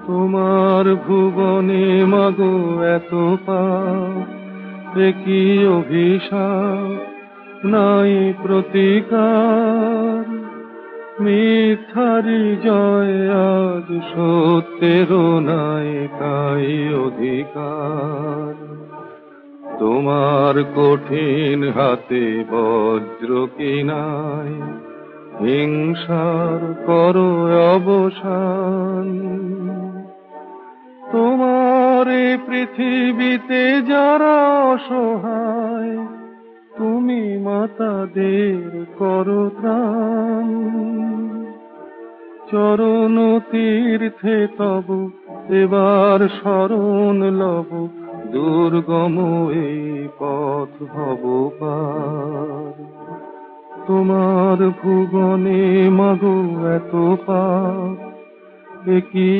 তোমার ভুবনে মাগো এত পাপ, একই অভিশাপ নাই প্রতিকার। মিথ্যারি জয় আজ, সত্যেরও নাই তাই অধিকার। তোমার কঠিন হাতে বজ্র কি নাই, হিংসার করো অবসান। তোমার এই পৃথিবীতে যারা অসহায়, তুমি মাতাদের করো ত্রাণ। চরণ তীর্থে তব এবার শরণ লব, দুর্গম এই পথ ভব পার। তোমার ভুবনে মাগো এত পাপ, এ কি